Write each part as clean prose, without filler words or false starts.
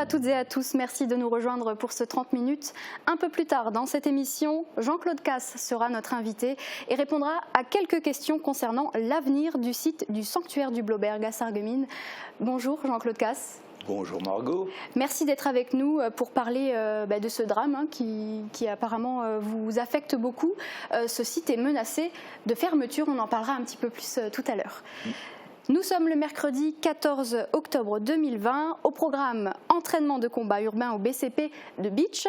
à toutes et à tous, merci de nous rejoindre pour ce 30 minutes. Un peu plus tard dans cette émission, Jean-Claude Casse sera notre invité et répondra à quelques questions concernant l'avenir du site du sanctuaire du Blauberg à Sarreguemines. Bonjour Jean-Claude Casse. Bonjour Margot. Merci d'être avec nous pour parler de ce drame qui apparemment vous affecte beaucoup. Ce site est menacé de fermeture, on en parlera un petit peu plus tout à l'heure. Nous sommes le mercredi 14 octobre 2020. Au programme entraînement de combat urbain au BCP de Bitche,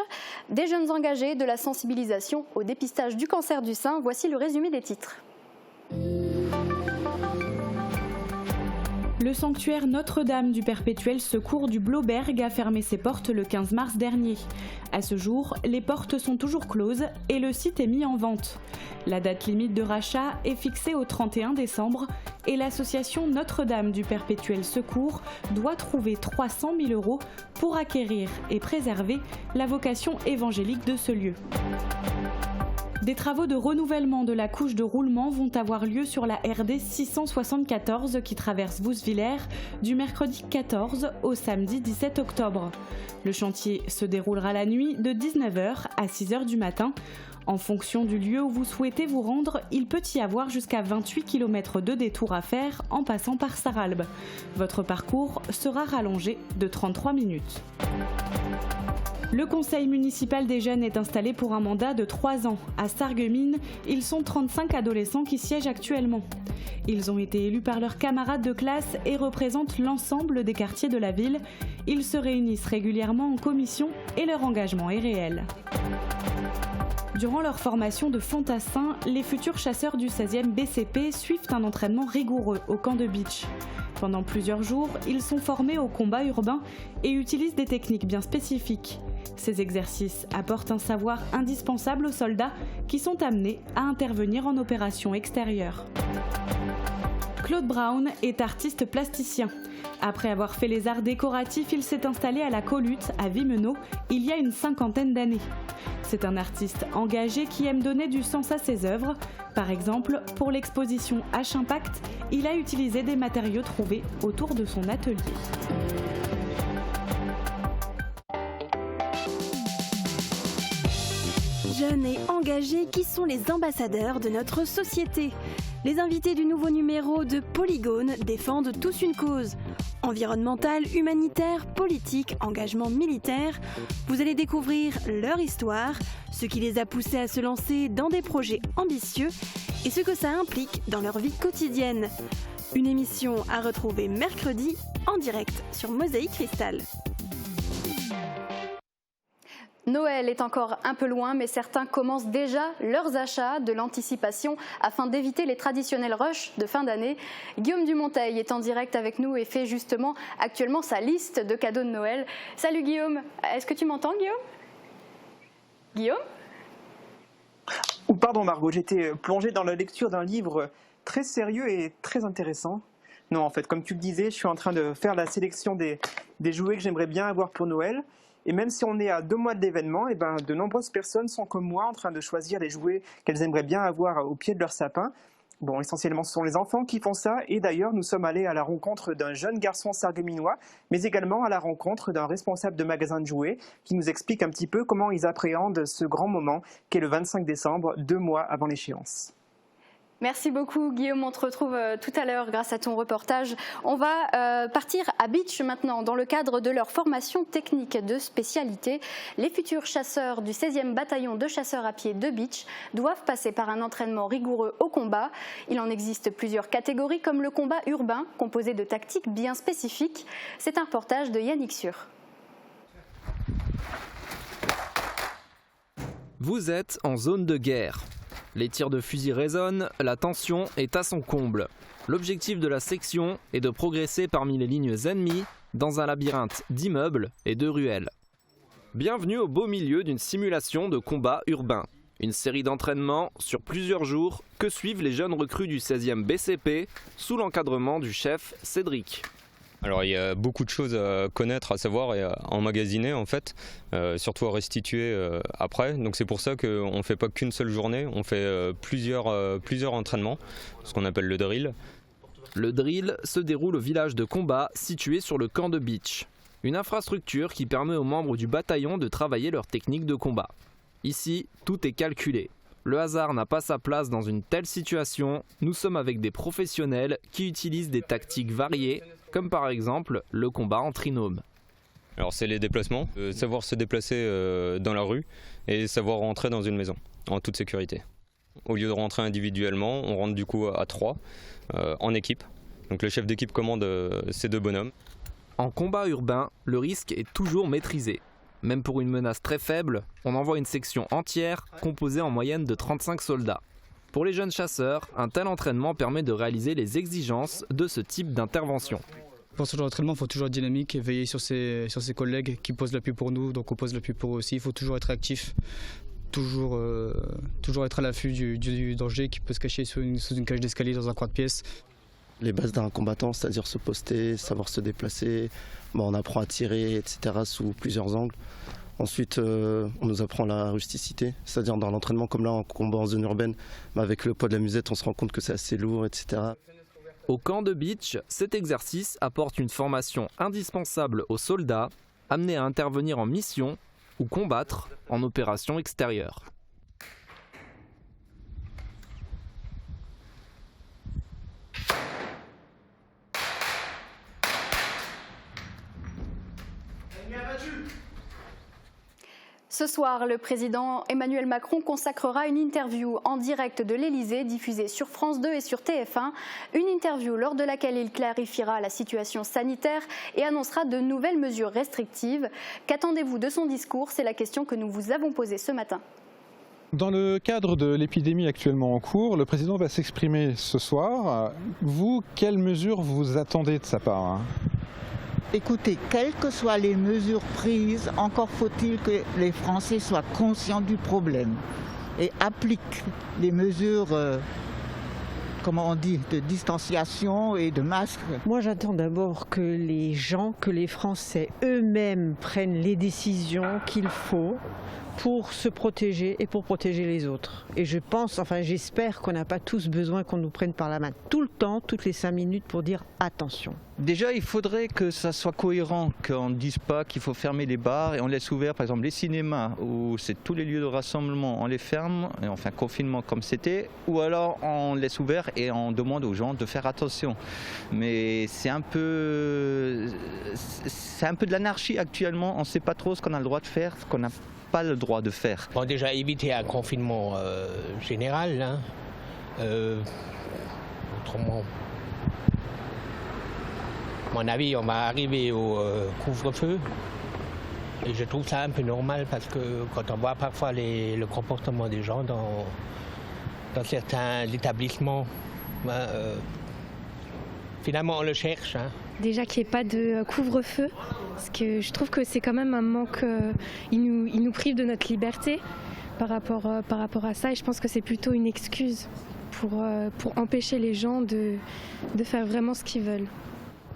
des jeunes engagés, de la sensibilisation au dépistage du cancer du sein. Voici le résumé des titres. Le sanctuaire Notre-Dame du Perpétuel Secours du Blauberg a fermé ses portes le 15 mars dernier. À ce jour, les portes sont toujours closes et le site est mis en vente. La date limite de rachat est fixée au 31 décembre et l'association Notre-Dame du Perpétuel Secours doit trouver 300 000 € pour acquérir et préserver la vocation évangélique de ce lieu. Des travaux de renouvellement de la couche de roulement vont avoir lieu sur la RD 674 qui traverse Vousvillers du mercredi 14 au samedi 17 octobre. Le chantier se déroulera la nuit de 19h à 6h du matin. En fonction du lieu où vous souhaitez vous rendre, il peut y avoir jusqu'à 28 km de détour à faire en passant par Sarralbe. Votre parcours sera rallongé de 33 minutes. Le conseil municipal des jeunes est installé pour un mandat de 3 ans. À Sarreguemines, ils sont 35 adolescents qui siègent actuellement. Ils ont été élus par leurs camarades de classe et représentent l'ensemble des quartiers de la ville. Ils se réunissent régulièrement en commission et leur engagement est réel. Durant leur formation de fantassins, les futurs chasseurs du 16e BCP suivent un entraînement rigoureux au camp de Bitche. Pendant plusieurs jours, ils sont formés au combat urbain et utilisent des techniques bien spécifiques. Ces exercices apportent un savoir indispensable aux soldats qui sont amenés à intervenir en opération extérieure. Claude Brown est artiste plasticien. Après avoir fait les arts décoratifs, il s'est installé à la Colute, à Wimmenau, il y a une 50aine d'années. C'est un artiste engagé qui aime donner du sens à ses œuvres. Par exemple, pour l'exposition H-Impact, il a utilisé des matériaux trouvés autour de son atelier. Jeunes et engagés qui sont les ambassadeurs de notre société. Les invités du nouveau numéro de Polygone défendent tous une cause. Environnementale, humanitaire, politique, engagement militaire. Vous allez découvrir leur histoire, ce qui les a poussés à se lancer dans des projets ambitieux et ce que ça implique dans leur vie quotidienne. Une émission à retrouver mercredi en direct sur Mosaïque Cristal. Noël est encore un peu loin, mais certains commencent déjà leurs achats, de l'anticipation afin d'éviter les traditionnels rushs de fin d'année. Guillaume Dumonteil est en direct avec nous et fait justement actuellement sa liste de cadeaux de Noël. Salut Guillaume, est-ce que tu m'entends Guillaume ? Guillaume ? Pardon Margot, j'étais plongée dans la lecture d'un livre très sérieux et très intéressant. Non, en fait, comme tu le disais, je suis en train de faire la sélection des jouets que j'aimerais bien avoir pour Noël. Et même si on est à 2 mois de l'événement, de nombreuses personnes sont comme moi en train de choisir les jouets qu'elles aimeraient bien avoir au pied de leur sapin. Bon, essentiellement, ce sont les enfants qui font ça. Et d'ailleurs, nous sommes allés à la rencontre d'un jeune garçon sarregueminois, mais également à la rencontre d'un responsable de magasin de jouets qui nous explique un petit peu comment ils appréhendent ce grand moment qu'est le 25 décembre, 2 mois avant l'échéance. Merci beaucoup Guillaume, on te retrouve tout à l'heure grâce à ton reportage. On va partir à Bitche maintenant dans le cadre de leur formation technique de spécialité. Les futurs chasseurs du 16e bataillon de chasseurs à pied de Bitche doivent passer par un entraînement rigoureux au combat. Il en existe plusieurs catégories comme le combat urbain composé de tactiques bien spécifiques. C'est un reportage de Yannick Sûr. Vous êtes en zone de guerre. Les tirs de fusil résonnent, la tension est à son comble. L'objectif de la section est de progresser parmi les lignes ennemies dans un labyrinthe d'immeubles et de ruelles. Bienvenue au beau milieu d'une simulation de combat urbain. Une série d'entraînements sur plusieurs jours que suivent les jeunes recrues du 16e BCP sous l'encadrement du chef Cédric. Alors il y a beaucoup de choses à connaître, à savoir et à emmagasiner en fait, surtout à restituer après. Donc c'est pour ça qu'on ne fait pas qu'une seule journée, on fait plusieurs entraînements, ce qu'on appelle le drill. Le drill se déroule au village de combat situé sur le camp de Bitche. Une infrastructure qui permet aux membres du bataillon de travailler leurs techniques de combat. Ici, tout est calculé. Le hasard n'a pas sa place dans une telle situation. Nous sommes avec des professionnels qui utilisent des tactiques variées, comme par exemple le combat en trinôme. Alors c'est les déplacements, savoir se déplacer dans la rue et savoir rentrer dans une maison en toute sécurité. Au lieu de rentrer individuellement, on rentre du coup à 3 en équipe. Donc le chef d'équipe commande ces 2 bonhommes. En combat urbain, le risque est toujours maîtrisé. Même pour une menace très faible, on envoie une section entière composée en moyenne de 35 soldats. Pour les jeunes chasseurs, un tel entraînement permet de réaliser les exigences de ce type d'intervention. Pour ce genre d'entraînement, il faut toujours être dynamique et veiller sur ses collègues qui posent l'appui pour nous, donc on pose l'appui pour eux aussi. Il faut toujours être actif, toujours être à l'affût du danger qui peut se cacher sous une cage d'escalier dans un coin de pièce. Les bases d'un combattant, c'est-à-dire se poster, savoir se déplacer, on apprend à tirer, etc. sous plusieurs angles. Ensuite, on nous apprend la rusticité, c'est-à-dire dans l'entraînement comme là en combat en zone urbaine, avec le poids de la musette, on se rend compte que c'est assez lourd, etc. Au camp de Beach, cet exercice apporte une formation indispensable aux soldats, amenés à intervenir en mission ou combattre en opération extérieure. Ce soir, le président Emmanuel Macron consacrera une interview en direct de l'Elysée diffusée sur France 2 et sur TF1. Une interview lors de laquelle il clarifiera la situation sanitaire et annoncera de nouvelles mesures restrictives. Qu'attendez-vous de son discours? C'est la question que nous vous avons posée ce matin. Dans le cadre de l'épidémie actuellement en cours, le président va s'exprimer ce soir. Vous, quelles mesures vous attendez de sa part? Écoutez, quelles que soient les mesures prises, encore faut-il que les Français soient conscients du problème et appliquent les mesures, de distanciation et de masque. Moi, j'attends d'abord que les gens, que les Français eux-mêmes prennent les décisions qu'il faut pour se protéger et pour protéger les autres. Et j'espère qu'on n'a pas tous besoin qu'on nous prenne par la main tout le temps, toutes les 5 minutes pour dire attention. Déjà, il faudrait que ça soit cohérent, qu'on ne dise pas qu'il faut fermer les bars et on laisse ouvert, par exemple, les cinémas, où c'est tous les lieux de rassemblement, on les ferme, enfin confinement comme c'était, ou alors on laisse ouvert et on demande aux gens de faire attention. Mais c'est un peu de l'anarchie actuellement, on ne sait pas trop ce qu'on a le droit de faire, ce qu'on n'a pas le droit de faire. Bon, déjà éviter un confinement général, hein. Autrement, à mon avis, on va arriver au couvre-feu. Et je trouve ça un peu normal parce que quand on voit parfois le comportement des gens dans certains établissements, finalement on le cherche. Hein. Déjà qu'il n'y ait pas de couvre-feu, parce que je trouve que c'est quand même un manque, il nous prive de notre liberté par rapport à ça, et je pense que c'est plutôt une excuse pour empêcher les gens de faire vraiment ce qu'ils veulent.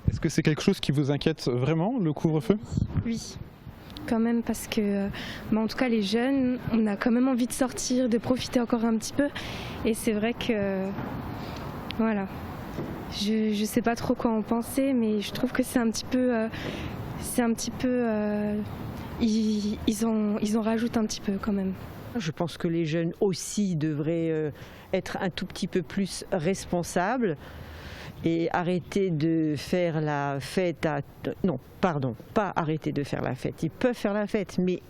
Est-ce que c'est quelque chose qui vous inquiète vraiment, le couvre-feu? Oui, quand même, parce que en tout cas les jeunes, on a quand même envie de sortir, de profiter encore un petit peu, et c'est vrai que voilà. Je sais pas trop quoi en penser, mais je trouve que c'est un petit peu, ils en rajoutent un petit peu quand même. Je pense que les jeunes aussi devraient être un tout petit peu plus responsables et arrêter de faire la fête pas arrêter de faire la fête. Ils peuvent faire la fête, mais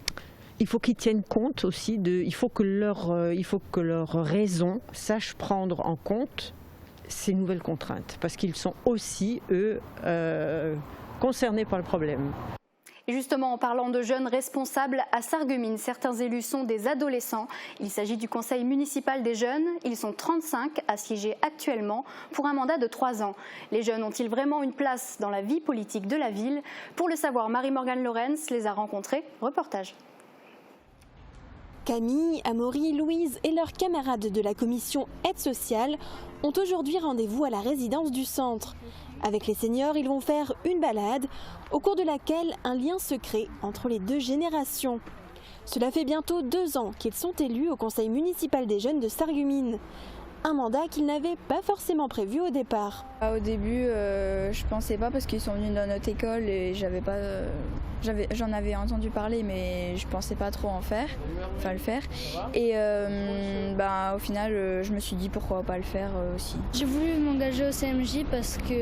il faut qu'ils tiennent compte aussi il faut que leur raison sache prendre en compte ces nouvelles contraintes, parce qu'ils sont aussi, eux, concernés par le problème. Et justement, en parlant de jeunes responsables, à Sarreguemines, certains élus sont des adolescents. Il s'agit du conseil municipal des jeunes. Ils sont 35 à siéger actuellement pour un mandat de 3 ans. Les jeunes ont-ils vraiment une place dans la vie politique de la ville? Pour le savoir, Marie-Morgane Lorenz les a rencontrés. Reportage. Camille, Amaury, Louise et leurs camarades de la commission aide sociale ont aujourd'hui rendez-vous à la résidence du centre. Avec les seniors, ils vont faire une balade au cours de laquelle un lien se crée entre les 2 générations. Cela fait bientôt 2 ans qu'ils sont élus au conseil municipal des jeunes de Sarreguemines. un mandat qu'ils n'avaient pas forcément prévu au départ. Au début, je pensais pas parce qu'ils sont venus dans notre école et j'en avais entendu parler, mais je pensais pas trop le faire. Et au final, je me suis dit pourquoi pas le faire aussi. J'ai voulu m'engager au CMJ parce que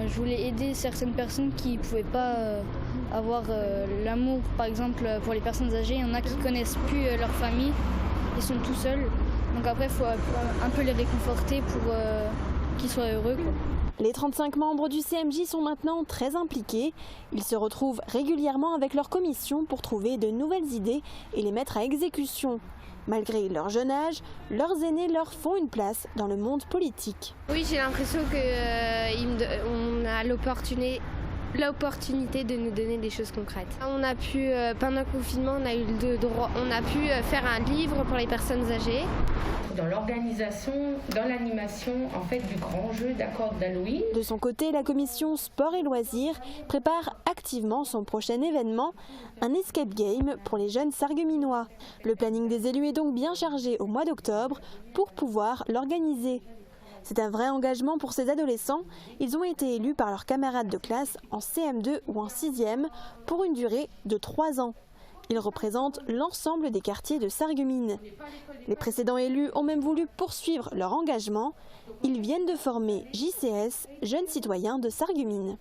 je voulais aider certaines personnes qui pouvaient pas avoir l'amour. Par exemple, pour les personnes âgées, il y en a qui connaissent plus leur famille, ils sont tout seuls. Donc après, il faut un peu les réconforter pour qu'ils soient heureux, quoi. Les 35 membres du CMJ sont maintenant très impliqués. Ils se retrouvent régulièrement avec leur commission pour trouver de nouvelles idées et les mettre à exécution. Malgré leur jeune âge, leurs aînés leur font une place dans le monde politique. Oui, j'ai l'impression qu'on a l'opportunité de nous donner des choses concrètes. On a pu, pendant le confinement, on a pu faire un livre pour les personnes âgées. Dans l'organisation, dans l'animation en fait du grand jeu d'accords d'Halloween. De son côté, la commission sport et loisirs prépare activement son prochain événement, un escape game pour les jeunes sarregueminois. Le planning des élus est donc bien chargé au mois d'octobre pour pouvoir l'organiser. C'est un vrai engagement pour ces adolescents. Ils ont été élus par leurs camarades de classe en CM2 ou en 6e pour une durée de 3 ans. Ils représentent l'ensemble des quartiers de Sarreguemines. Les précédents élus ont même voulu poursuivre leur engagement. Ils viennent de former JCS, Jeunes Citoyens de Sarreguemines.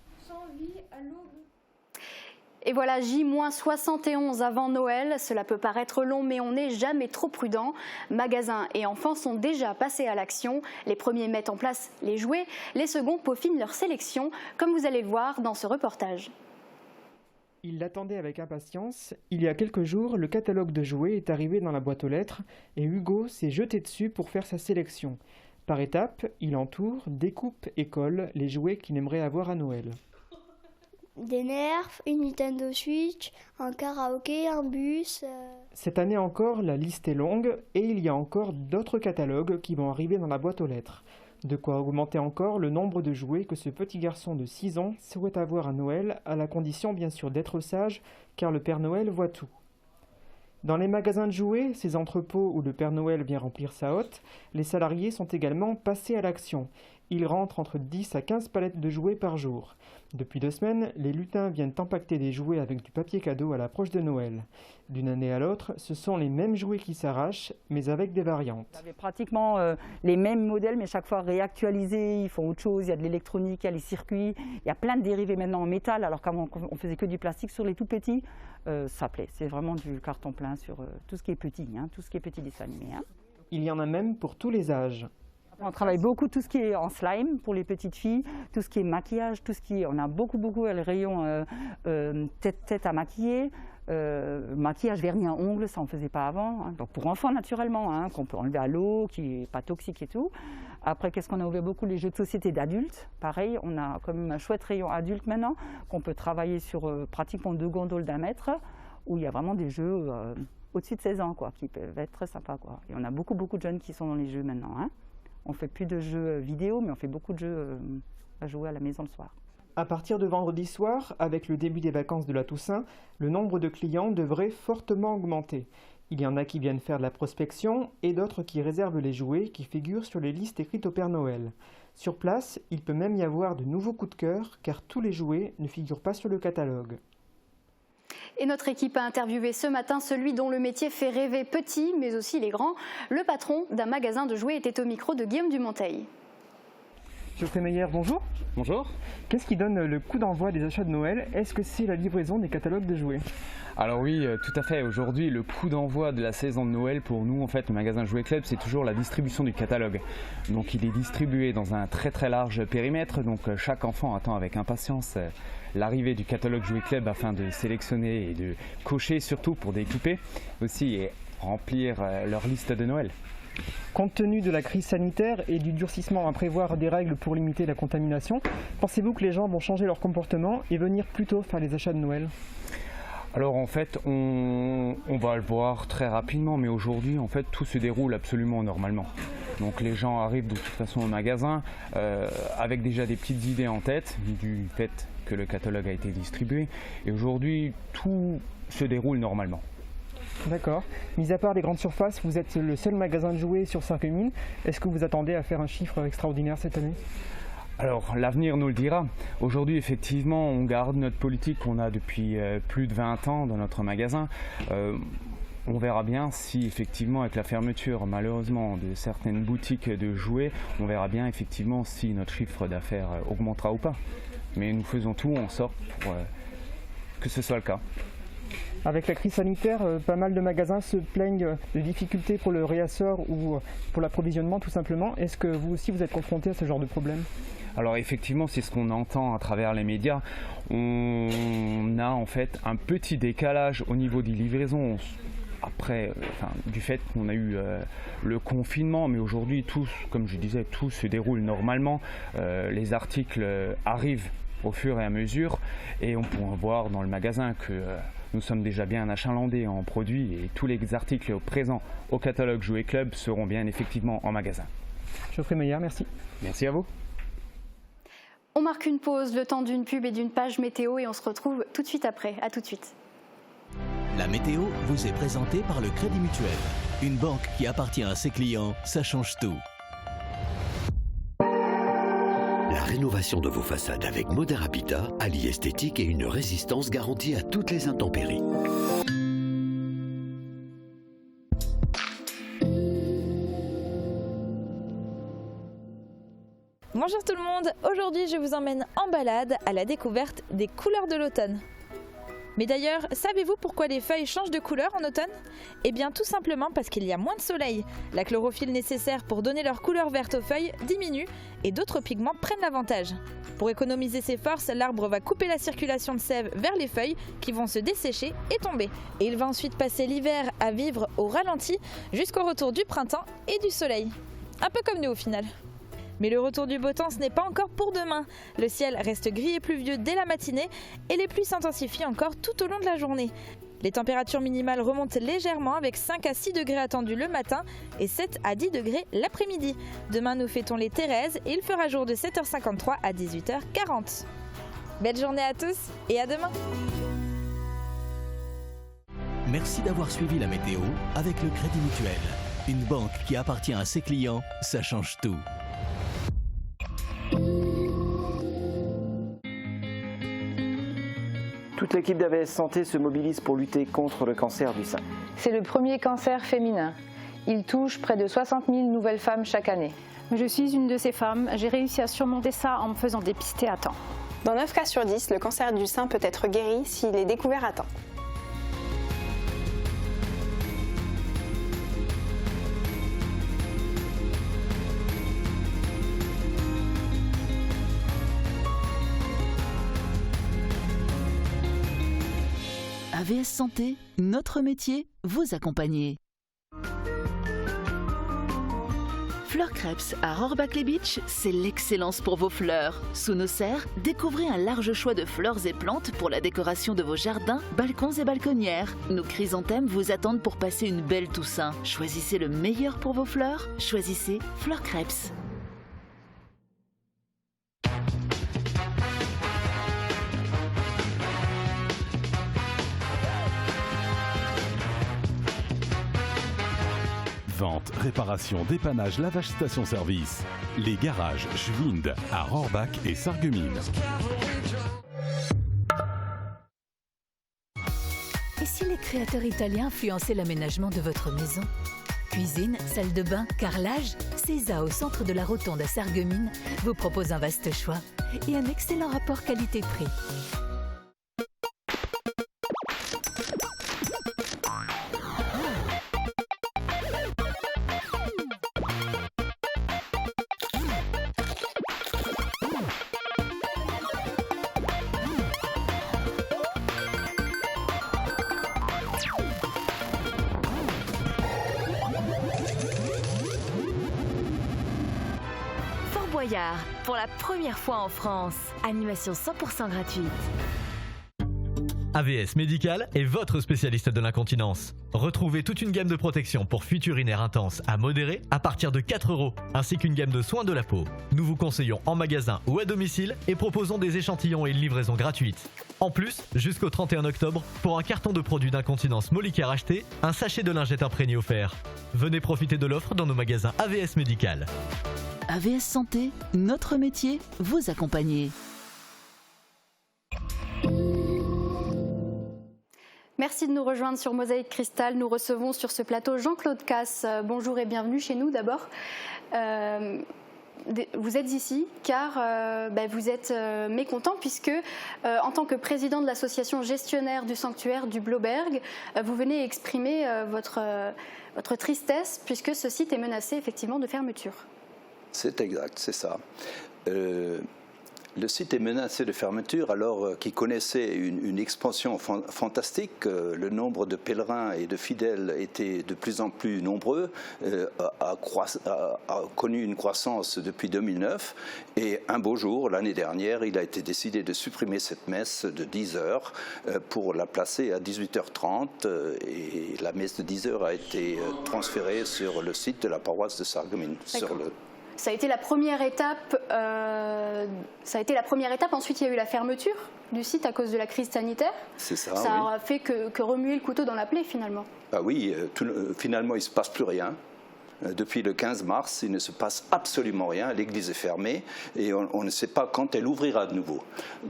Et voilà, J-71 avant Noël. Cela peut paraître long, mais on n'est jamais trop prudent. Magasins et enfants sont déjà passés à l'action. Les premiers mettent en place les jouets, les seconds peaufinent leur sélection, comme vous allez le voir dans ce reportage. Il l'attendait avec impatience. Il y a quelques jours, le catalogue de jouets est arrivé dans la boîte aux lettres et Hugo s'est jeté dessus pour faire sa sélection. Par étapes, il entoure, découpe et colle les jouets qu'il aimerait avoir à Noël. Des Nerfs, une Nintendo Switch, un karaoké, un bus. Cette année encore, la liste est longue et il y a encore d'autres catalogues qui vont arriver dans la boîte aux lettres. De quoi augmenter encore le nombre de jouets que ce petit garçon de 6 ans souhaite avoir à Noël, à la condition bien sûr d'être sage, car le Père Noël voit tout. Dans les magasins de jouets, ces entrepôts où le Père Noël vient remplir sa hotte, les salariés sont également passés à l'action. Ils rentrent entre 10 à 15 palettes de jouets par jour. Depuis 2 semaines, les lutins viennent empaqueter des jouets avec du papier cadeau à l'approche de Noël. D'une année à l'autre, ce sont les mêmes jouets qui s'arrachent, mais avec des variantes. Vous avez pratiquement les mêmes modèles, mais chaque fois réactualisés. Ils font autre chose, il y a de l'électronique, il y a les circuits. Il y a plein de dérivés maintenant en métal, alors qu'avant on faisait que du plastique sur les tout petits. Ça plaît, c'est vraiment du carton plein sur tout ce qui est petit, tout ce qui est petit dessin animé. Il y en a même pour tous les âges. On travaille beaucoup tout ce qui est en slime pour les petites filles, tout ce qui est maquillage, on a beaucoup le rayon tête à maquiller, maquillage, vernis à ongles, ça on ne faisait pas avant. Donc pour enfants naturellement, qu'on peut enlever à l'eau, qui n'est pas toxique et tout. Après, qu'est-ce qu'on a ouvert beaucoup? Les jeux de société d'adultes. Pareil, on a quand même un chouette rayon adulte maintenant, qu'on peut travailler sur pratiquement 2 gondoles d'1 mètre, où il y a vraiment des jeux au-dessus de 16 ans, qui peuvent être très sympas, Et on a beaucoup de jeunes qui sont dans les jeux maintenant. On ne fait plus de jeux vidéo, mais on fait beaucoup de jeux à jouer à la maison le soir. À partir de vendredi soir, avec le début des vacances de la Toussaint, le nombre de clients devrait fortement augmenter. Il y en a qui viennent faire de la prospection et d'autres qui réservent les jouets qui figurent sur les listes écrites au Père Noël. Sur place, il peut même y avoir de nouveaux coups de cœur, car tous les jouets ne figurent pas sur le catalogue. Et notre équipe a interviewé ce matin celui dont le métier fait rêver petits, mais aussi les grands. Le patron d'un magasin de jouets était au micro de Guillaume Dumonteil. Geoffrey Meyer, bonjour. Bonjour. Qu'est-ce qui donne le coup d'envoi des achats de Noël? Est-ce que c'est la livraison des catalogues de jouets? Alors oui, tout à fait. Aujourd'hui, le coup d'envoi de la saison de Noël pour nous, en fait, le magasin Jouet Club, c'est toujours la distribution du catalogue. Donc il est distribué dans un très large périmètre. Donc chaque enfant attend avec impatience l'arrivée du catalogue Jouet Club afin de sélectionner et de cocher, surtout pour découper aussi et remplir leur liste de Noël. Compte tenu de la crise sanitaire et du durcissement à prévoir des règles pour limiter la contamination, pensez-vous que les gens vont changer leur comportement et venir plutôt faire les achats de Noël? Alors en fait, on va le voir très rapidement, mais aujourd'hui, en fait, tout se déroule absolument normalement. Donc les gens arrivent de toute façon au magasin avec déjà des petites idées en tête du fait que le catalogue a été distribué. Et aujourd'hui, tout se déroule normalement. D'accord. Mis à part les grandes surfaces, vous êtes le seul magasin de jouets sur Sarreguemines. Est-ce que vous attendez à faire un chiffre extraordinaire cette année ? Alors l'avenir nous le dira. Aujourd'hui effectivement on garde notre politique qu'on a depuis plus de 20 ans dans notre magasin. On verra bien si effectivement avec la fermeture malheureusement de certaines boutiques de jouets, on verra bien effectivement si notre chiffre d'affaires augmentera ou pas. Mais nous faisons tout en sorte pour que ce soit le cas. Avec la crise sanitaire, pas mal de magasins se plaignent de difficultés pour le réassort ou pour l'approvisionnement tout simplement. Est-ce que vous aussi vous êtes confronté à ce genre de problème ? Alors effectivement, c'est ce qu'on entend à travers les médias. On a en fait un petit décalage au niveau des livraisons. Après, du fait qu'on a eu le confinement, mais aujourd'hui, tout, comme je disais, tout se déroule normalement. Les articles arrivent au fur et à mesure et on pourra voir dans le magasin que nous sommes déjà bien achalandés en produits et tous les articles présents au catalogue Jouet Club seront bien effectivement en magasin. Geoffrey Meyer, merci. Merci à vous. On marque une pause, le temps d'une pub et d'une page météo et on se retrouve tout de suite après. À tout de suite. La météo vous est présentée par le Crédit Mutuel. Une banque qui appartient à ses clients, ça change tout. La rénovation de vos façades avec Modern Habitat allie esthétique et une résistance garantie à toutes les intempéries. Bonjour tout le monde, aujourd'hui je vous emmène en balade à la découverte des couleurs de l'automne. Mais d'ailleurs, savez-vous pourquoi les feuilles changent de couleur en automne ? Eh bien tout simplement parce qu'il y a moins de soleil. La chlorophylle nécessaire pour donner leur couleur verte aux feuilles diminue et d'autres pigments prennent l'avantage. Pour économiser ses forces, l'arbre va couper la circulation de sève vers les feuilles qui vont se dessécher et tomber. Et il va ensuite passer l'hiver à vivre au ralenti jusqu'au retour du printemps et du soleil. Un peu comme nous au final. Mais le retour du beau temps, ce n'est pas encore pour demain. Le ciel reste gris et pluvieux dès la matinée et les pluies s'intensifient encore tout au long de la journée. Les températures minimales remontent légèrement avec 5 à 6 degrés attendus le matin et 7 à 10 degrés l'après-midi. Demain, nous fêtons les Thérèses et il fera jour de 7h53 à 18h40. Belle journée à tous et à demain. Merci d'avoir suivi la météo avec le Crédit Mutuel. Une banque qui appartient à ses clients, ça change tout. Toute l'équipe d'AVS Santé se mobilise pour lutter contre le cancer du sein. C'est le premier cancer féminin. Il touche près de 60 000 nouvelles femmes chaque année. Je suis une de ces femmes. J'ai réussi à surmonter ça en me faisant dépister à temps. Dans 9 cas sur 10, le cancer du sein peut être guéri s'il est découvert à temps. AVS Santé, notre métier, vous accompagner. Fleur Crêpes à Rohrbach-les-Beach, c'est l'excellence pour vos fleurs. Sous nos serres, découvrez un large choix de fleurs et plantes pour la décoration de vos jardins, balcons et balconnières. Nos chrysanthèmes vous attendent pour passer une belle Toussaint. Choisissez le meilleur pour vos fleurs, choisissez Fleur Crêpes. Vente, réparation, dépannage, lavage, station-service. Les garages Schwind à Rohrbach et Sarreguemines. Et si les créateurs italiens influençaient l'aménagement de votre maison ? Cuisine, salle de bain, carrelage, Cesa au centre de la Rotonde à Sarreguemines vous propose un vaste choix et un excellent rapport qualité-prix. Pour la première fois en France, animation 100% gratuite. AVS Médical est votre spécialiste de l'incontinence. Retrouvez toute une gamme de protection pour fuites urinaires intenses à modérées à partir de 4 €, ainsi qu'une gamme de soins de la peau. Nous vous conseillons en magasin ou à domicile et proposons des échantillons et une livraison gratuite. En plus, jusqu'au 31 octobre, pour un carton de produits d'incontinence Molicare acheté, un sachet de lingettes imprégnées offert. Venez profiter de l'offre dans nos magasins AVS Médical. AVS Santé, notre métier, vous accompagner. Merci de nous rejoindre sur Mosaïque Cristal. Nous recevons sur ce plateau Jean-Claude Casse. Bonjour et bienvenue chez nous d'abord. Vous êtes ici car vous êtes mécontent puisque en tant que président de l'association gestionnaire du sanctuaire du Blauberg, vous venez exprimer votre tristesse puisque ce site est menacé effectivement de fermeture. C'est exact, c'est ça. Le site est menacé de fermeture alors qu'il connaissait une expansion fantastique. Le nombre de pèlerins et de fidèles était de plus en plus nombreux, a connu une croissance depuis 2009. Et un beau jour, l'année dernière, il a été décidé de supprimer cette messe de 10 heures pour la placer à 18h30. Et la messe de 10 heures a été transférée sur le site de la paroisse de Sarreguemines. Ça a été la première étape. Ensuite, il y a eu la fermeture du site à cause de la crise sanitaire. C'est ça. Ça a fait que remuer le couteau dans la plaie finalement. Ah oui, finalement, il ne se passe plus rien. Depuis le 15 mars, il ne se passe absolument rien. L'église est fermée et on ne sait pas quand elle ouvrira de nouveau.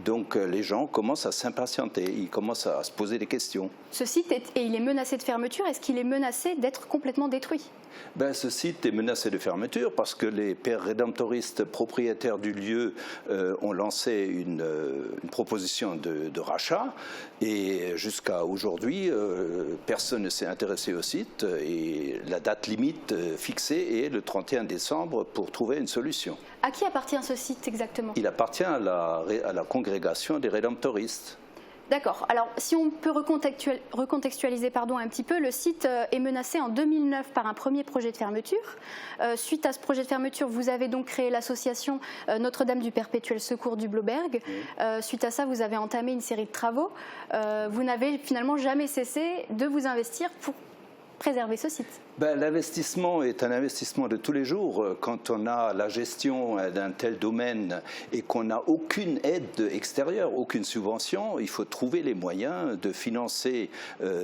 Donc les gens commencent à s'impatienter, ils commencent à se poser des questions. Ce site, il est menacé de fermeture. Est-ce qu'il est menacé d'être complètement détruit ? Ce site est menacé de fermeture parce que les pères rédemptoristes propriétaires du lieu ont lancé une proposition de rachat et jusqu'à aujourd'hui, personne ne s'est intéressé au site et la date limite fixée est le 31 décembre pour trouver une solution. À qui appartient ce site exactement ? Il appartient à la congrégation des rédemptoristes. D'accord. Alors, si on peut recontextualiser un petit peu, le site est menacé en 2009 par un premier projet de fermeture. Suite à ce projet de fermeture, vous avez donc créé l'association Notre-Dame du Perpétuel Secours du Blauberg. Suite à ça, vous avez entamé une série de travaux. Vous n'avez finalement jamais cessé de vous investir pour préserver ce site. L'investissement est un investissement de tous les jours. Quand on a la gestion d'un tel domaine et qu'on n'a aucune aide extérieure, aucune subvention, il faut trouver les moyens de financer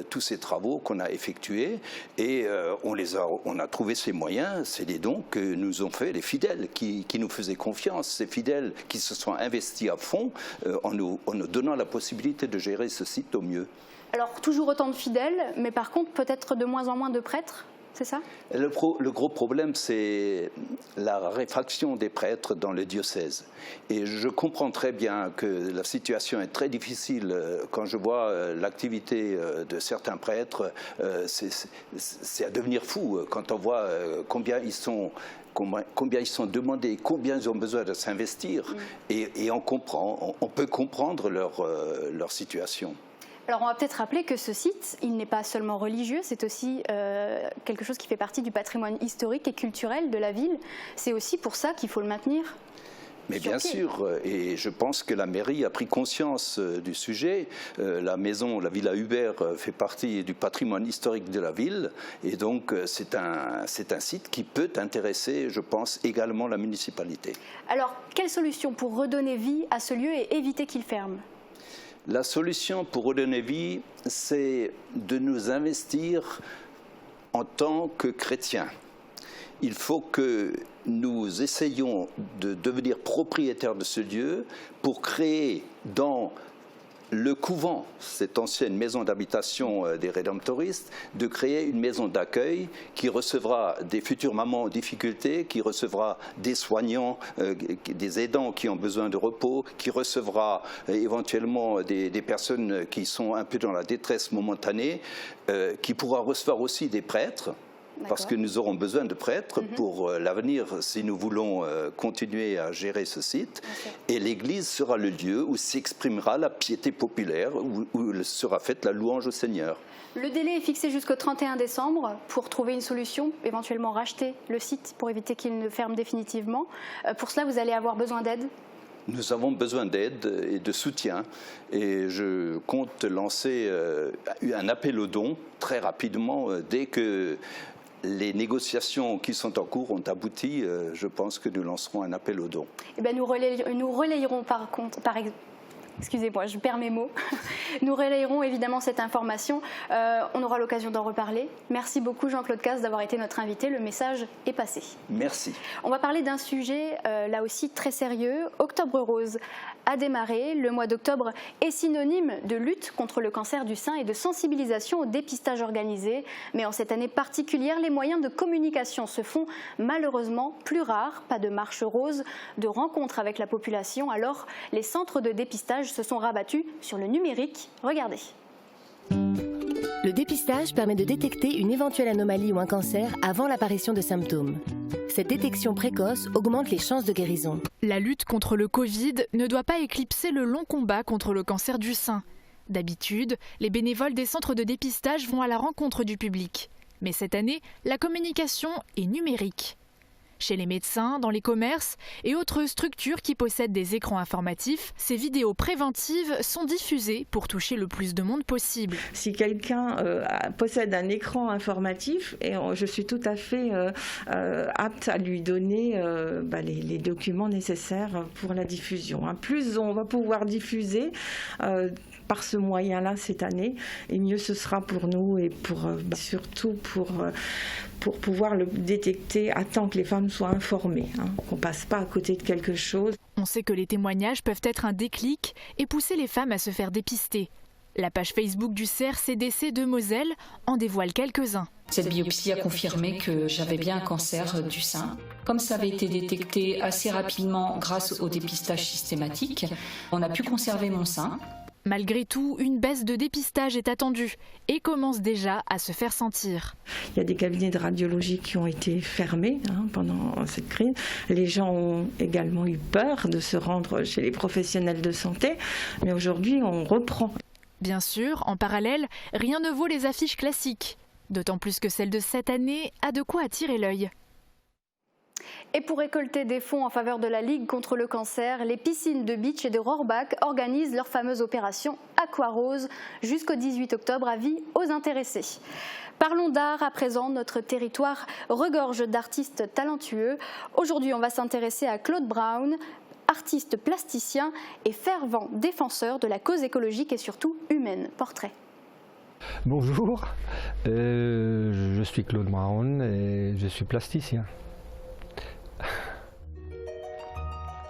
tous ces travaux qu'on a effectués. Et on a trouvé ces moyens, c'est des dons que nous ont fait les fidèles qui nous faisaient confiance, ces fidèles qui se sont investis à fond en nous donnant la possibilité de gérer ce site au mieux. Alors, toujours autant de fidèles, mais par contre, peut-être de moins en moins de prêtres, c'est ça ? Le gros problème, c'est la réfraction des prêtres dans le diocèse. Et je comprends très bien que la situation est très difficile. Quand je vois l'activité de certains prêtres, c'est à devenir fou. Quand on voit combien ils sont demandés, combien ils ont besoin de s'investir. Et on peut comprendre leur situation. Alors on va peut-être rappeler que ce site, il n'est pas seulement religieux, c'est aussi quelque chose qui fait partie du patrimoine historique et culturel de la ville. C'est aussi pour ça qu'il faut le maintenir. Mais bien sûr, et je pense que la mairie a pris conscience du sujet. La Villa Hubert fait partie du patrimoine historique de la ville, et donc c'est un site qui peut intéresser, je pense, également la municipalité. Alors, quelle solution pour redonner vie à ce lieu et éviter qu'il ferme ? La solution pour redonner vie, c'est de nous investir en tant que chrétiens. Il faut que nous essayions de devenir propriétaires de ce lieu pour créer dans le couvent, cette ancienne maison d'habitation des rédemptoristes, de créer une maison d'accueil qui recevra des futures mamans en difficulté, qui recevra des soignants, des aidants qui ont besoin de repos, qui recevra éventuellement des personnes qui sont un peu dans la détresse momentanée, qui pourra recevoir aussi des prêtres. Parce que nous aurons besoin de prêtres pour l'avenir si nous voulons continuer à gérer ce site. Et l'Église sera le lieu où s'exprimera la piété populaire, où sera faite la louange au Seigneur. Le délai est fixé jusqu'au 31 décembre pour trouver une solution, éventuellement racheter le site pour éviter qu'il ne ferme définitivement. Pour cela, vous allez avoir besoin d'aide ? nous avons besoin d'aide et de soutien. Et je compte lancer un appel aux dons très rapidement dès que les négociations qui sont en cours ont abouti. Je pense que nous lancerons un appel aux dons. Eh bien, nous relayerons excusez-moi, je perds mes mots. Nous relayerons évidemment cette information. On aura l'occasion d'en reparler. Merci beaucoup Jean-Claude Casse d'avoir été notre invité. Le message est passé. Merci. On va parler d'un sujet là aussi très sérieux. Octobre Rose a démarré. Le mois d'octobre est synonyme de lutte contre le cancer du sein et de sensibilisation au dépistage organisé. Mais en cette année particulière, les moyens de communication se font malheureusement plus rares. Pas de marche rose, de rencontres avec la population. Alors, les centres de dépistage se sont rabattus sur le numérique. Regardez. Le dépistage permet de détecter une éventuelle anomalie ou un cancer avant l'apparition de symptômes. Cette détection précoce augmente les chances de guérison. La lutte contre le Covid ne doit pas éclipser le long combat contre le cancer du sein. D'habitude, les bénévoles des centres de dépistage vont à la rencontre du public. Mais cette année, la communication est numérique. Chez les médecins, dans les commerces et autres structures qui possèdent des écrans informatifs, ces vidéos préventives sont diffusées pour toucher le plus de monde possible. Si quelqu'un possède un écran informatif, je suis tout à fait apte à lui donner les documents nécessaires pour la diffusion. Plus on va pouvoir diffuser par ce moyen-là cette année, et mieux ce sera pour nous et surtout pour pouvoir le détecter à temps que les femmes soient informées, qu'on ne passe pas à côté de quelque chose. On sait que les témoignages peuvent être un déclic et pousser les femmes à se faire dépister. La page Facebook du CRCDC de Moselle en dévoile quelques-uns. Cette biopsie a confirmé que j'avais bien un cancer du sein. Comme ça avait été détecté assez rapidement grâce au dépistage systématique, on a pu conserver mon sein. Malgré tout, une baisse de dépistage est attendue et commence déjà à se faire sentir. Il y a des cabinets de radiologie qui ont été fermés pendant cette crise. Les gens ont également eu peur de se rendre chez les professionnels de santé, mais aujourd'hui on reprend. Bien sûr, en parallèle, rien ne vaut les affiches classiques. D'autant plus que celle de cette année a de quoi attirer l'œil. Et pour récolter des fonds en faveur de la Ligue contre le cancer, les piscines de Beach et de Rohrbach organisent leur fameuse opération Aquarose jusqu'au 18 octobre, avis aux intéressés. Parlons d'art à présent, notre territoire regorge d'artistes talentueux. Aujourd'hui, on va s'intéresser à Claude Brown, artiste plasticien et fervent défenseur de la cause écologique et surtout humaine. Portrait. Bonjour, je suis Claude Brown et je suis plasticien.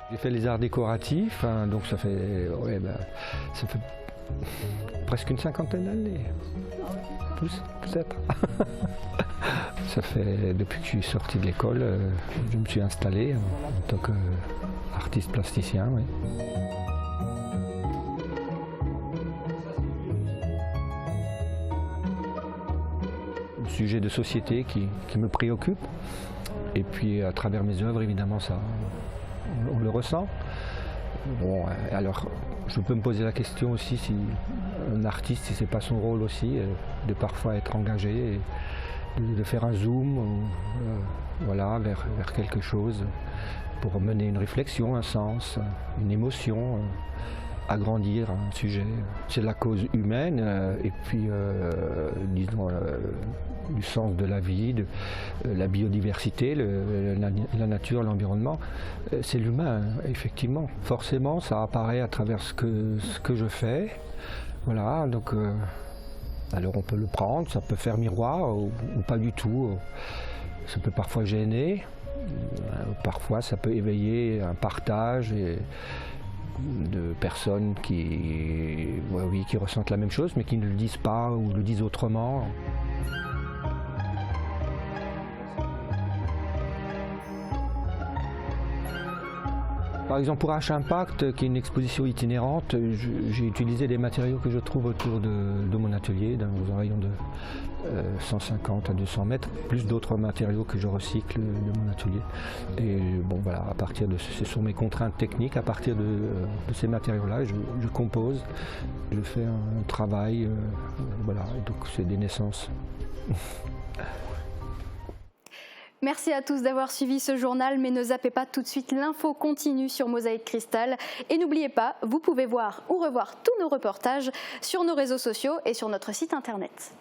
J'ai fait les arts décoratifs, donc ça fait presque une cinquantaine d'années, plus peut-être. Ça fait depuis que je suis sorti de l'école, je me suis installé en tant qu'artiste plasticien. Oui. Un sujet de société qui me préoccupe, et puis à travers mes œuvres, évidemment, ça. On le ressent. Bon, alors, je peux me poser la question aussi si un artiste, si c'est pas son rôle aussi, de parfois être engagé, et de faire un zoom, voilà, vers quelque chose pour mener une réflexion, un sens, une émotion, agrandir un sujet. C'est la cause humaine et puis, disons, du sens de la vie, de la biodiversité, la nature, l'environnement. C'est l'humain, effectivement. Forcément, ça apparaît à travers ce que je fais. Voilà, donc alors on peut le prendre, ça peut faire miroir ou pas du tout. Ça peut parfois gêner, parfois ça peut éveiller un partage de personnes qui ressentent la même chose mais qui ne le disent pas ou le disent autrement. Par exemple, pour H-Impact, qui est une exposition itinérante, j'ai utilisé des matériaux que je trouve autour de mon atelier, dans un rayon de 150 à 200 mètres, plus d'autres matériaux que je recycle de mon atelier. Et bon, voilà, à partir de ce sont mes contraintes techniques, à partir de ces matériaux-là, je compose, je fais un travail, voilà, donc c'est des naissances. Merci à tous d'avoir suivi ce journal, mais ne zappez pas tout de suite, l'info continue sur Mosaïque Cristal. Et n'oubliez pas, vous pouvez voir ou revoir tous nos reportages sur nos réseaux sociaux et sur notre site internet.